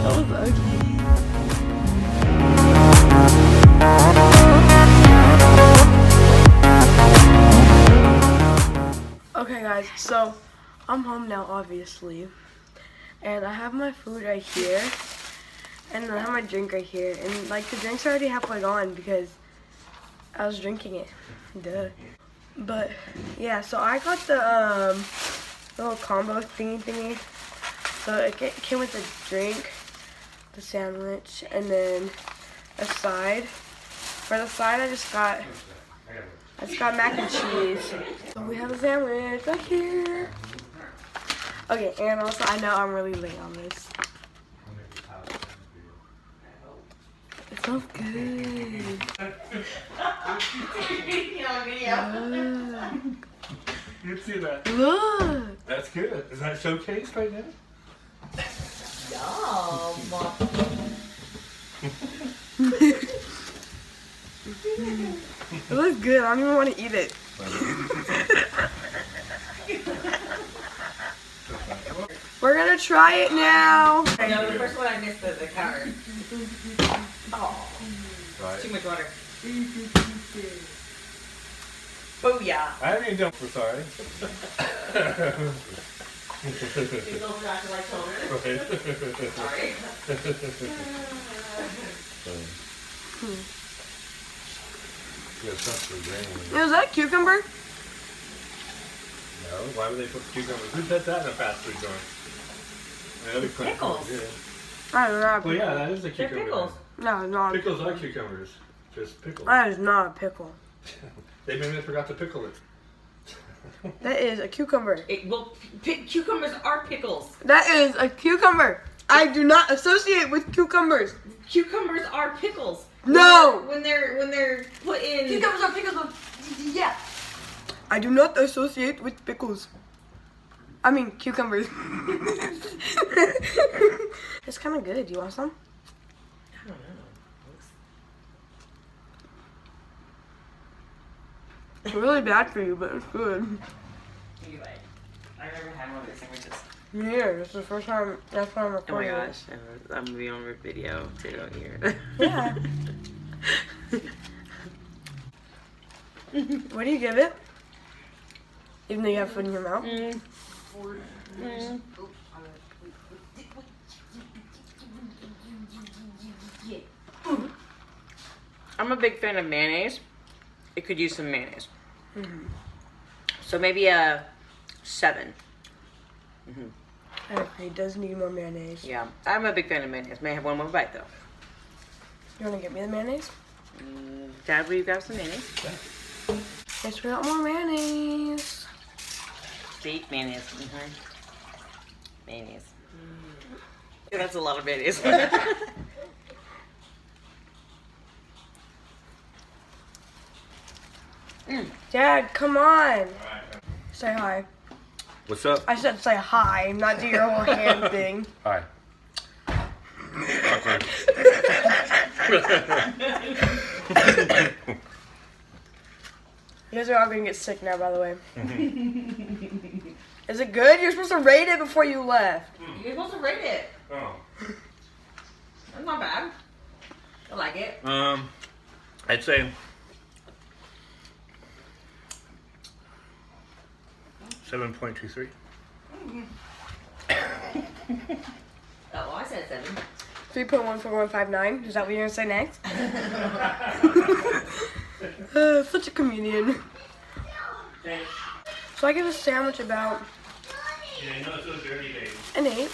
was ugly. Okay guys, so I'm home now obviously. And I have my food right here. And I have my drink right here. And like the drink's already halfway gone because I was drinking it. Duh. But yeah, so I got the little combo thingy. So it came with the drink, the sandwich, and then a side. For the side, I just got mac and cheese. So we have a sandwich right here. Okay, and also I know I'm really late on this. It smells good. You see that? Look. That's good. Is that showcased right now? It looks good. I don't even want to eat it. We're gonna try it now. No, the first one I missed the counter. Oh, Right. too much water. Booyah. I haven't even done. We're sorry. These little fractal like children. Right. Sorry. Is that cucumber? No, why would they put cucumbers? Who put that in a fast food joint? Pickles. I don't know. Well, yeah, that is a They're cucumber. pickles. No, it's not. Pickles are cucumbers. Just pickles. That is not a pickle. They maybe forgot to pickle it. That is a cucumber. Cucumbers are pickles. That is a cucumber. I do not associate with cucumbers. Cucumbers are pickles. No. When they're put in. Cucumbers are pickles. Yeah. I do not associate with pickles. I mean cucumbers. It's kind of good. Do you want some? I don't know. It's really bad for you, but it's good. Anyway, I've never had one of these sandwiches. Yeah, this is the first time. That's why I'm Oh my recording. gosh, I'm gonna be on video too here. Yeah. What do you give it? Even though you have food in your mouth? I'm a big fan of mayonnaise. It could use some mayonnaise. So maybe a 7. I agree. It does need more mayonnaise. Yeah, I'm a big fan of mayonnaise. May have one more bite though. You want to get me the mayonnaise? Dad, will you grab some mayonnaise? Yes, we got more mayonnaise. See, mayonnaise. Mayonnaise. That's a lot of mayonnaise. Dad, come on. Say hi. What's up? I said say hi, not do your whole hand thing. Hi. You guys are all gonna get sick now, by the way. Is it good? You're supposed to rate it before you left. You're supposed to rate it. Oh. That's not bad. I like it. I'd say 7.23. Oh, I said 7. 3.14159. Is that what you're gonna say next? Such a comedian. So I give a sandwich about Yeah, you know it's so dirty, baby. an 8.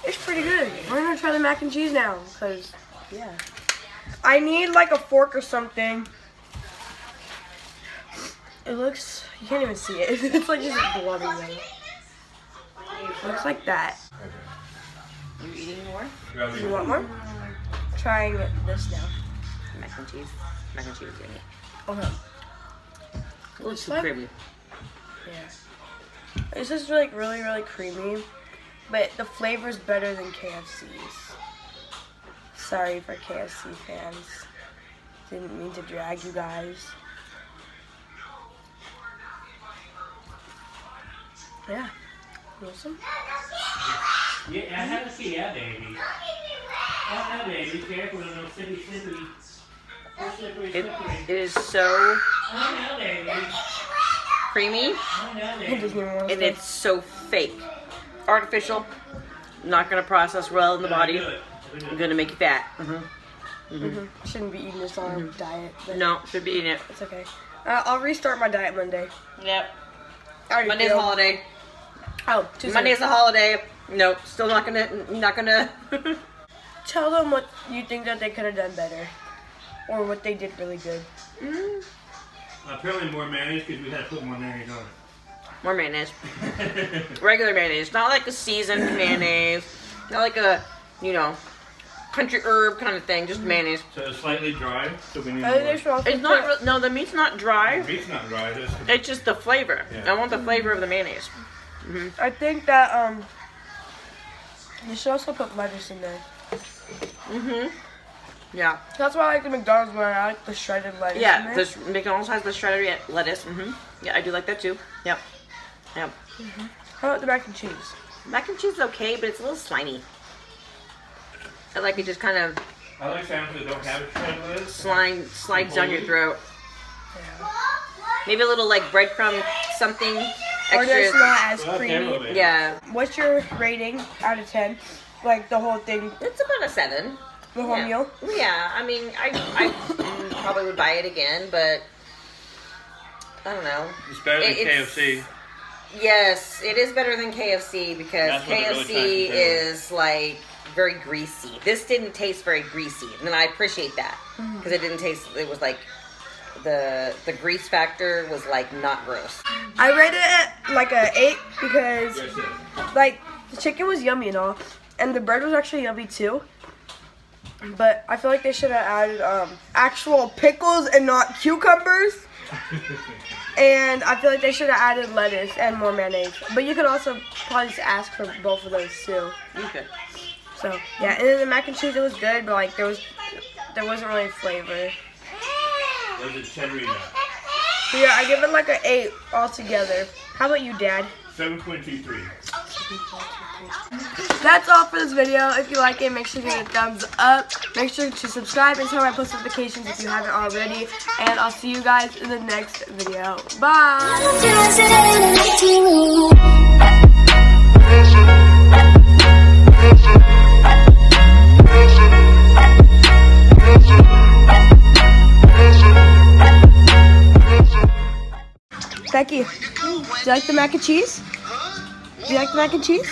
It's pretty good. We're gonna try the mac and cheese now, cause yeah. I need like a fork or something. It looks, you can't even see it. It's like just blobby though. It looks like that. Are you eating more? You want more? Trying this now. Mac and cheese. Mac and cheese, yeah. Okay. It looks so like- creamy. Yeah. This is like really, really creamy, but the flavor's better than KFC's. Sorry for KFC fans. Didn't mean to drag you guys. Yeah. You want some? Yeah, I haven't seen that baby. Oh, no, baby. Careful, no slippery. It is so Oh, no, baby. creamy, Oh, no, He baby. doesn't even want to and it's so fake. Artificial. Not going to process well in the body. Going to make you fat. Shouldn't be eating this on our diet. But No, should be eating it. it's okay. I'll restart my diet Monday. Yep. I already Monday's a failed. holiday. Oh, Tuesday. Monday's a holiday. Nope, still not gonna. Tell them what you think that they could have done better, or what they did really good. Apparently more mayonnaise because we had to put more mayonnaise on More mayonnaise. it. Regular mayonnaise, not like a seasoned mayonnaise, not like a, country herb kind of thing, just mayonnaise. So it's slightly dry, so we need I think they should more. also It's not, no, the meat's not dry. The meat's not dry, It's just the flavor. Yeah. I want the flavor of the mayonnaise. I think that you should also put lettuce in there. Yeah. That's why I like the McDonald's one. I like the shredded lettuce. in Yeah, there. this McDonald's has the shredded lettuce. Yeah, I do like that too. Yep. Yep. How about the mac and cheese? Mac and cheese is okay, but it's a little slimy. I like it just kind of I like sandwiches that don't have a shredded lettuce. slides down your throat. Maybe a little like breadcrumb something Or there's extra. not as Well, that's creamy. everything. Yeah, What's your rating out of 10? Like the whole thing, it's about a 7. the whole Yeah. meal? Yeah, I mean, I probably would buy it again, but I don't know. It's better than It's- KFC. Yes, it is better than KFC because That's what they're really KFC trying to do. is like very greasy. This didn't taste very greasy, and I appreciate that because it didn't taste. It was like the grease factor was like not gross. I rated it like a 8 because Yes, yes. like the chicken was yummy and all, and the bread was actually yummy too. But I feel like they should have added actual pickles and not cucumbers. And I feel like they should have added lettuce and more mayonnaise. But you could also probably just ask for both of those too. You could. So yeah, and then the mac and cheese, it was good, but like there wasn't really flavor. There's a cheddar nut. So yeah, I give it like an 8 altogether. How about you, Dad? 7.23. That's all for this video. If you like it, make sure to give it a thumbs up. Make sure to subscribe and turn on my post notifications if you haven't already. And I'll see you guys in the next video. Bye! Becky, do you like the mac and cheese? Do you like the mac and cheese?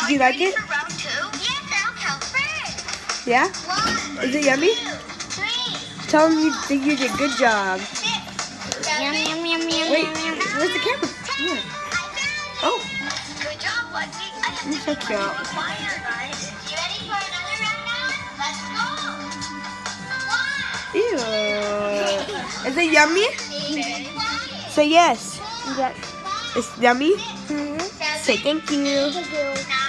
Do you like it? Yeah? Is it yummy? Tell them you think you did a good job. Yum, yum, yum, yum, Wait, yum, yum. where's the camera? Yeah. Oh, Good job, Lexi. I you're so cute. fire, guys. You ready for another round now? Let's go. Ew. Is it yummy? Say yes. It's yummy? Say thank you. Now